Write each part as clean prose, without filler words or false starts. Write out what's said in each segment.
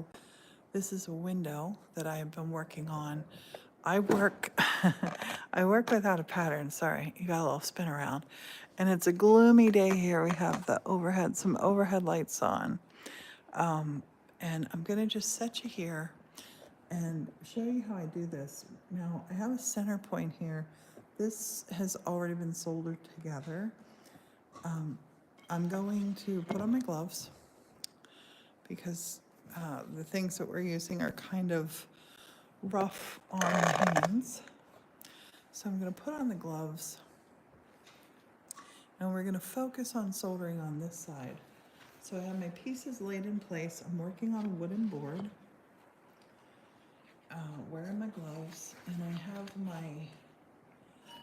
So this is a window that I have been working on. I work, I work without a pattern, sorry, you got a little spin around. And it's a gloomy day here. We have some overhead lights on. And I'm gonna just set you here and show you how I do this. Now, I have a center point here. This has already been soldered together. I'm going to put on my gloves because the things that we're using are kind of rough on the hands. So I'm going to put on the gloves and we're going to focus on soldering on this side. So I have my pieces laid in place. I'm working on a wooden board, wearing my gloves, and I have my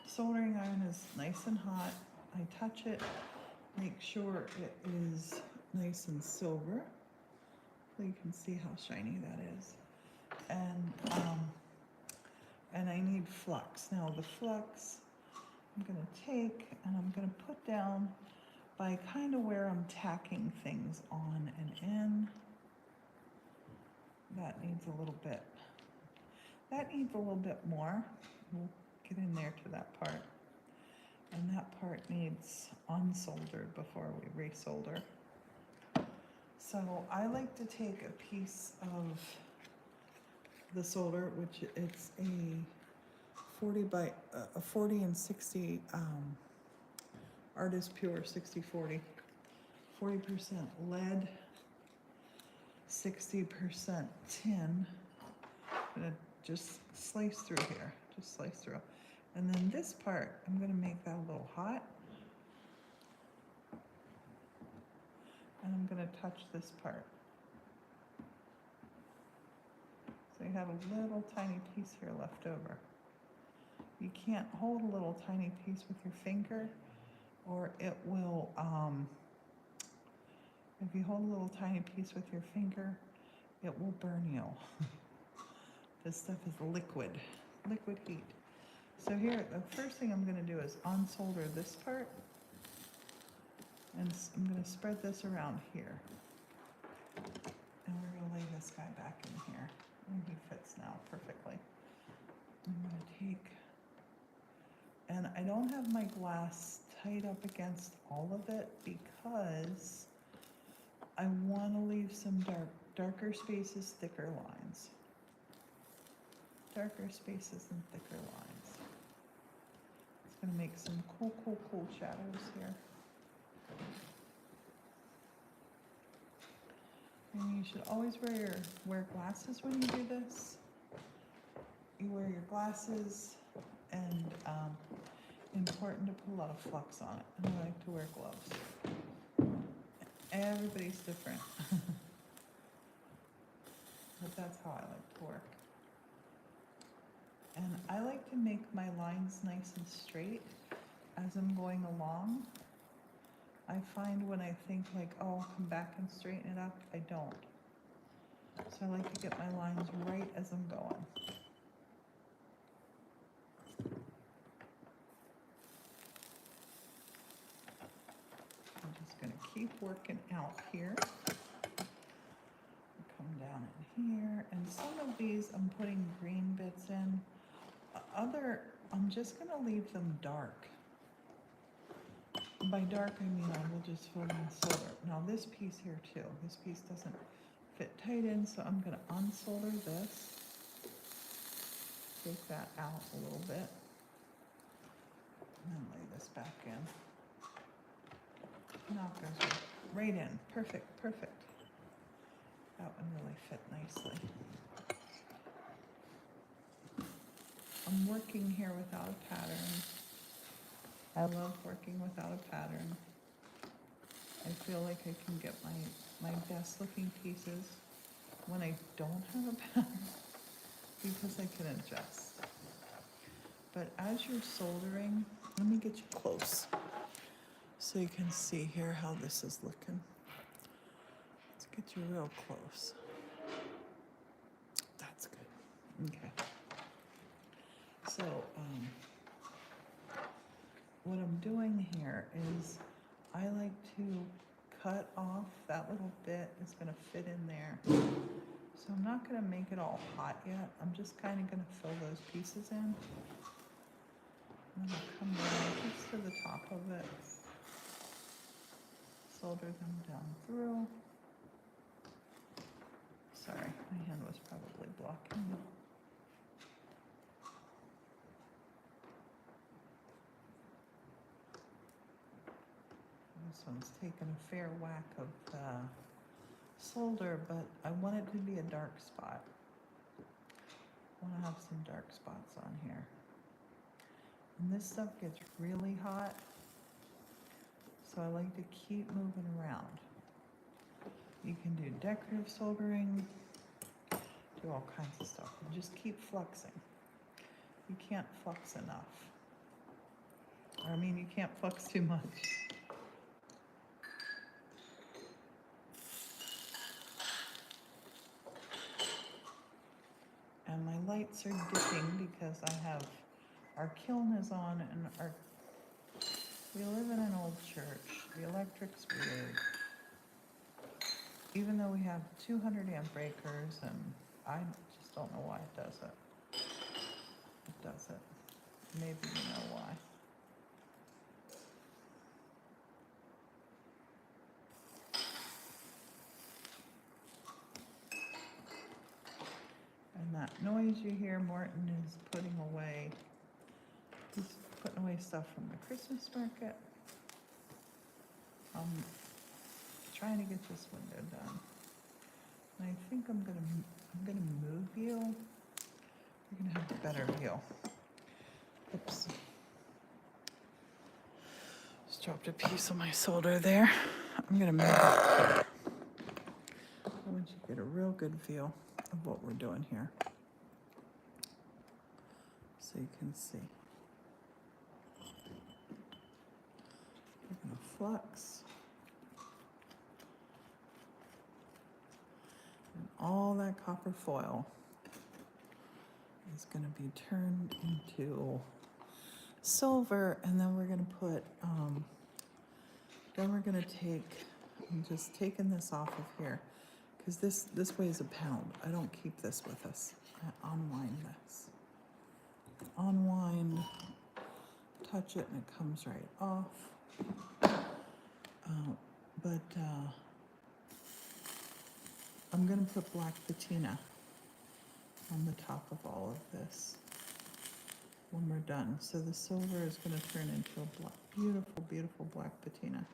soldering iron is nice and hot. I touch it, make sure it is nice and silver so you can see how shiny that is. And I need flux. Now the flux I'm gonna take and I'm gonna put down by kind of where I'm tacking things on and in. That needs a little bit more. We'll get in there to that part. And that part needs unsoldered before we resolder. So I like to take a piece of the solder, which it's a 40 and 60 Artist Pure 60/40, 40% lead, 60% tin. I'm gonna just slice through here, And then this part, I'm gonna make that a little hot. And I'm gonna touch this part. So you have a little tiny piece here left over. You can't hold a little tiny piece with your finger or it will, if you hold a little tiny piece with your finger, it will burn you. This stuff is liquid heat. So here, the first thing I'm gonna do is unsolder this part. And I'm gonna spread this around here. And we're gonna lay this guy back in here. And he fits now perfectly. I'm gonna take, and I don't have my glass tight up against all of it because I wanna leave some darker spaces, thicker lines. Darker spaces and thicker lines. It's gonna make some cool shadows here. And you should always wear glasses when you do this. You wear your glasses, and important to put a lot of flux on it. And I like to wear gloves. Everybody's different. But that's how I like to work. And I like to make my lines nice and straight as I'm going along. I find when I think like, oh, I'll come back and straighten it up, I don't. So I like to get my lines right as I'm going. I'm just gonna keep working out here. Come down in here, and some of these I'm putting green bits in. I'm just gonna leave them dark. By dark, I mean I will just fill in solder. Now this piece here too, this piece doesn't fit tight in, so I'm gonna unsolder this. Take that out a little bit. And then lay this back in. Now it goes right in, perfect. That one really fit nicely. I'm working here without a pattern. I love working without a pattern. I feel like I can get my best looking pieces when I don't have a pattern because I can adjust. But as you're soldering, let me get you close so you can see here how this is looking. Let's get you real close. That's good. Okay. So, what I'm doing here is I like to cut off that little bit. It's going to fit in there. So I'm not gonna make it all hot yet. I'm just kind of gonna fill those pieces in. And then I'll come down just to the top of it. Solder them down through. Sorry, my hand was probably blocking. This one's taken a fair whack of solder, but I want it to be a dark spot. I want to have some dark spots on here. And this stuff gets really hot, so I like to keep moving around. You can do decorative soldering, do all kinds of stuff, and just keep fluxing. You can't flux enough. Or, I mean, you can't flux too much. And my lights are dipping because I have, our kiln is on, and we live in an old church. The electric's weird. Even though we have 200 amp breakers, and I just don't know why it does it. It does it. Maybe you know why. And that noise you hear, Morton is putting away. He's putting away stuff from the Christmas market. Trying to get this window done. And I think I'm gonna move you. You're gonna have a better view. Oops. Just dropped a piece of my solder there. I'm gonna move it. I want you to get a real good view of what we're doing here, so you can see. We're gonna flux. And all that copper foil is going to be turned into silver, and then we're going to put, then we're going to take, I'm just taking this off of here, because this weighs a pound. I don't keep this with us. I unwind this. Unwind, touch it, and it comes right off. I'm going to put black patina on the top of all of this when we're done. So the silver is going to turn into a black, beautiful, beautiful black patina.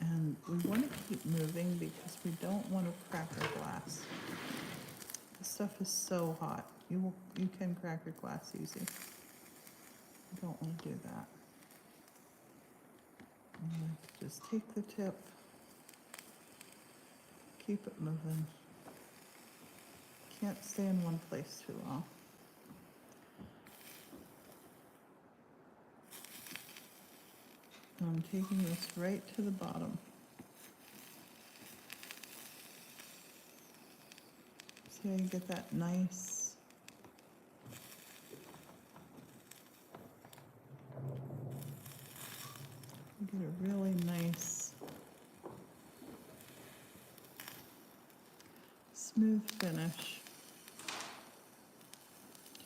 And we want to keep moving because we don't want to crack our glass. This stuff is so hot. You can crack your glass easy. You don't want to do that. I'm going to just take the tip, keep it moving. Can't stay in one place too long. And I'm taking this right to the bottom. See how you get that nice get a really nice smooth finish.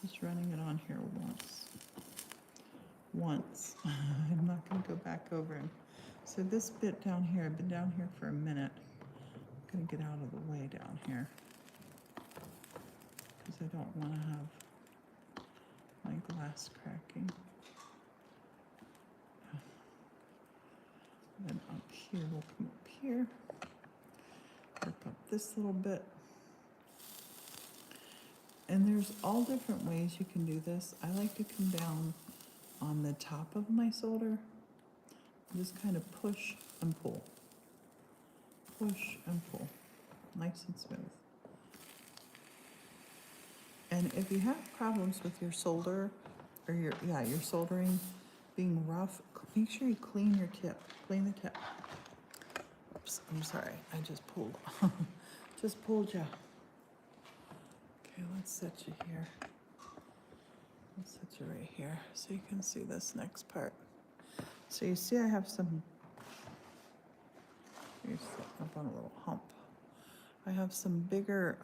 Just running it on here once. I'm not going to go back over him. So this bit down here, I've been down here for a minute. I'm going to get out of the way down here because I don't want to have my glass cracking. And then up here, we'll come up here, work up this little bit. And there's all different ways you can do this. I like to come down on the top of my solder, just kind of push and pull. Push and pull, nice and smooth. And if you have problems with your solder, or your soldering being rough, make sure you clean your tip. Clean the tip. Oops, I'm sorry. I just pulled. You. Okay, let's set you here. I'll set you right here so you can see this next part. So you see I have some, you're sitting up on a little hump. I have some bigger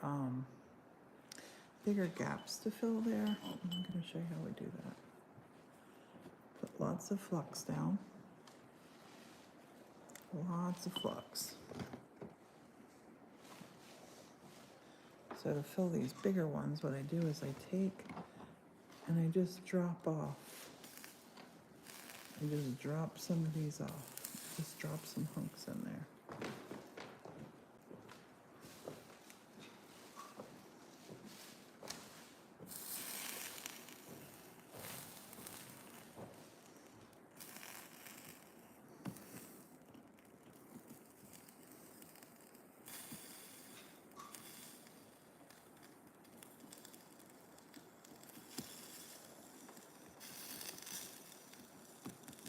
gaps to fill there. I'm going to show you how we do that. Put lots of flux down. Lots of flux. So to fill these bigger ones, what I do is I take and I just drop off. I just drop some of these off. Just drop some hunks in there.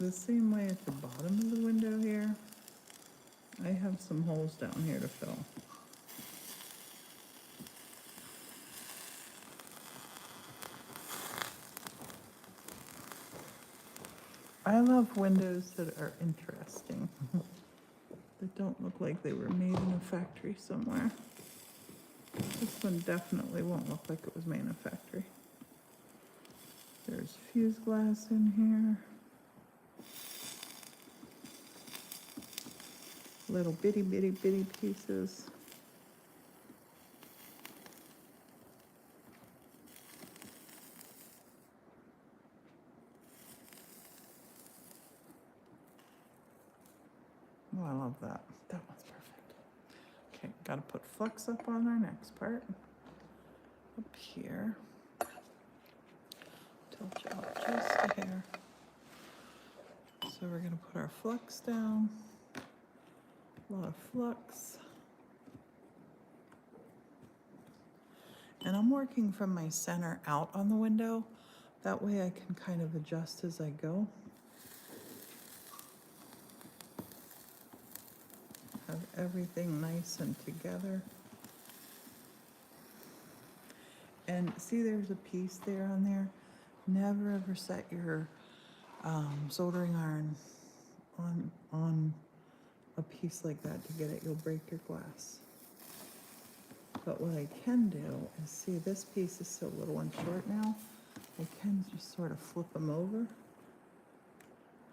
The same way at the bottom of the window here, I have some holes down here to fill. I love windows that are interesting, that don't look like they were made in a factory somewhere. This one definitely won't look like it was made in a factory. There's fuse glass in here. Little bitty pieces. Oh, I love that. That one's perfect. Okay, gotta put flux up on our next part. Up here. Tilt you out just a hair. So we're gonna put our flux down. A lot of flux. And I'm working from my center out on the window. That way I can kind of adjust as I go. Have everything nice and together. And see, there's a piece there on there. Never ever set your soldering iron on a piece like that to get it. You'll break your glass. But what I can do is, see, this piece is so little and short now, I can just sort of flip them over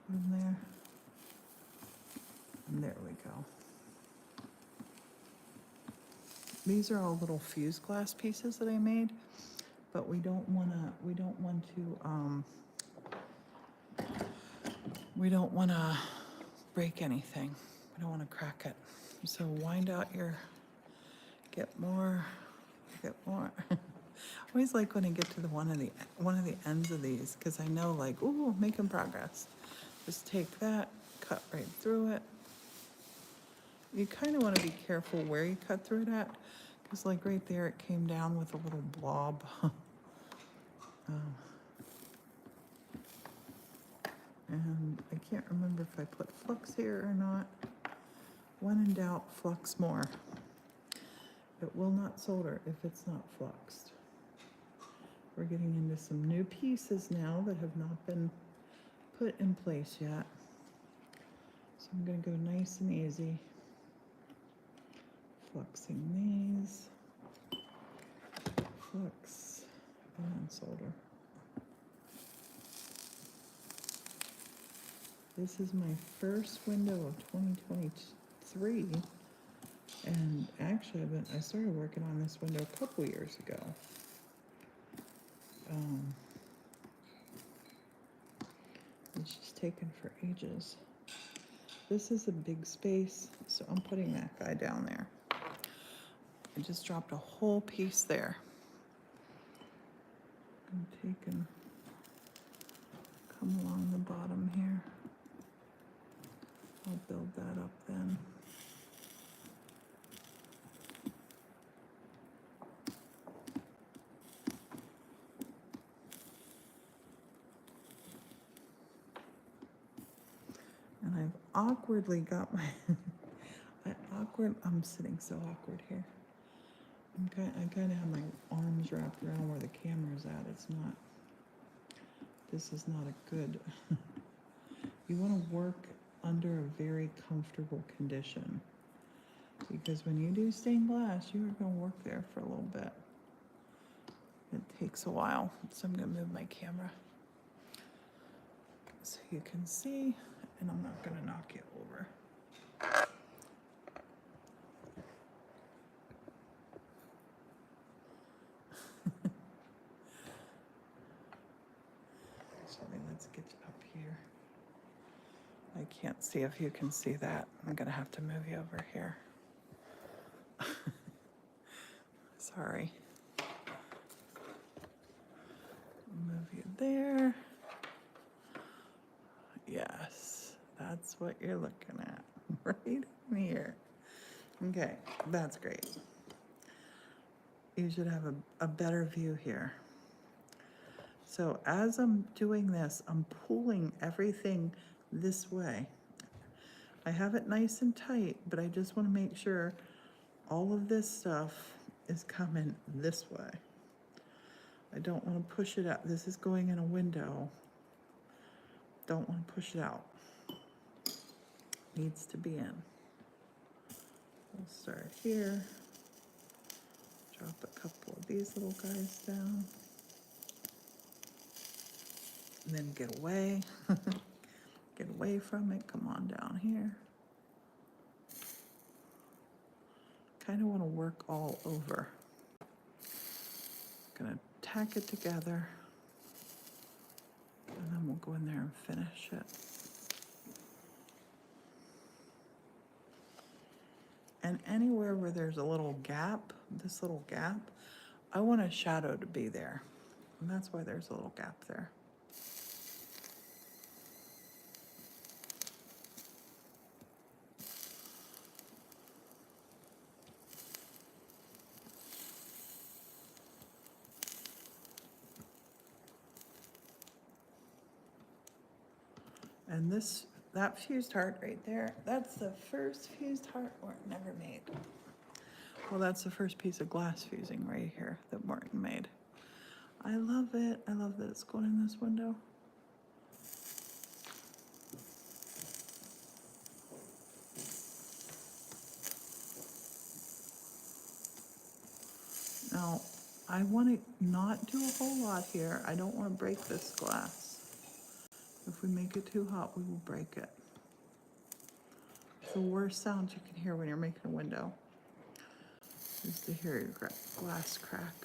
from there. And there we go. These are all little fuse glass pieces that I made, but we don't want to break anything. We don't want to crack it. So wind out your, get more. I always like when I get to the one of the ends of these, because I know, like, ooh, making progress. Just take that, cut right through it. You kind of want to be careful where you cut through it at, because like right there, it came down with a little blob. And I can't remember if I put flux here or not. When in doubt, flux more. It will not solder if it's not fluxed. We're getting into some new pieces now that have not been put in place yet. So I'm going to go nice and easy. Fluxing these. Flux and then solder. This is my first window of 2023, and actually I started working on this window a couple years ago. It's just taken for ages. This is a big space, so I'm putting that guy down there. I just dropped a whole piece there. I'm taking, come along the bottom here. I'll build that up then. And I've awkwardly got my, I'm sitting so awkward here. I kind of have my arms wrapped around where the camera's at. It's not this is not a good, you want to work under a very comfortable condition. Because when you do stained glass, you are going to work there for a little bit. It takes a while, so I'm going to move my camera so you can see, and I'm not going to knock you over. Sorry, let's get you up here. I can't see if you can see that. I'm going to have to move you over here. Sorry. Move you there. Yes, that's what you're looking at, right in here. Okay, that's great. You should have a better view here. So as I'm doing this, I'm pulling everything this way. I have it nice and tight, but I just want to make sure all of this stuff is coming this way. I don't want to push it out. This is going in a window. Don't want to push it out. Needs to be in. We'll start here. Drop a couple of these little guys down. And then get away. Get away from it. Come on down here. Kind of want to work all over. Gonna tack it together. And then we'll go in there and finish it. And anywhere where there's a little gap, this little gap, I want a shadow to be there. And that's why there's a little gap there. And that fused heart right there, that's the first fused heart Morton ever made. Well, that's the first piece of glass fusing right here that Morton made. I love it. I love that it's going in this window. Now, I want to not do a whole lot here. I don't want to break this glass. If we make it too hot, we will break it. It's the worst sound you can hear when you're making a window is to hear your glass crack.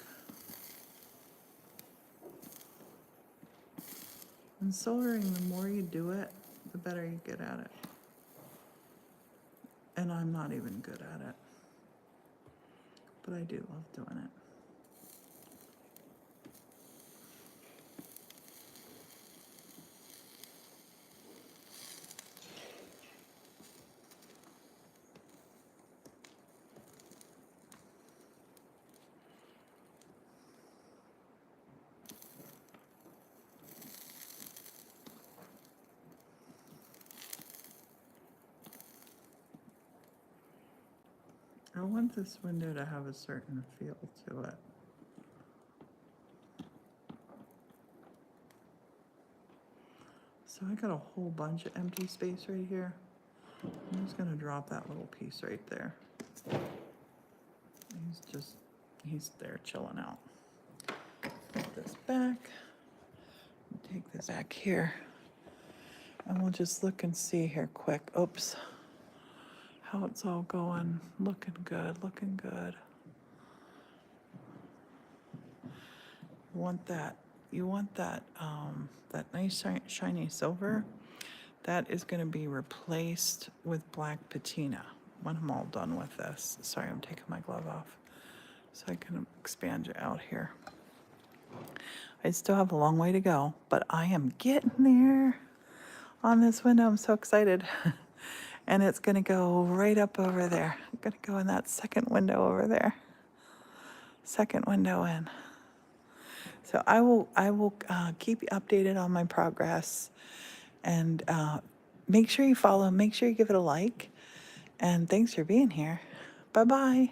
And soldering, the more you do it, the better you get at it. And I'm not even good at it. But I do love doing it. I want this window to have a certain feel to it. So I got a whole bunch of empty space right here. I'm just gonna drop that little piece right there. He's there chilling out. Put this back, take this back here, and we'll just look and see here quick. Oops. How it's all going. Looking good, looking good. You want that that nice shiny silver. That is going to be replaced with black patina when I'm all done with this. Sorry, I'm taking my glove off so I can expand you out here. I still have a long way to go, but I am getting there on this window. I'm so excited. And it's going to go right up over there. I'm going to go in that second window over there. Second window in. So I will keep you updated on my progress. And make sure you follow. Make sure you give it a like. And thanks for being here. Bye-bye.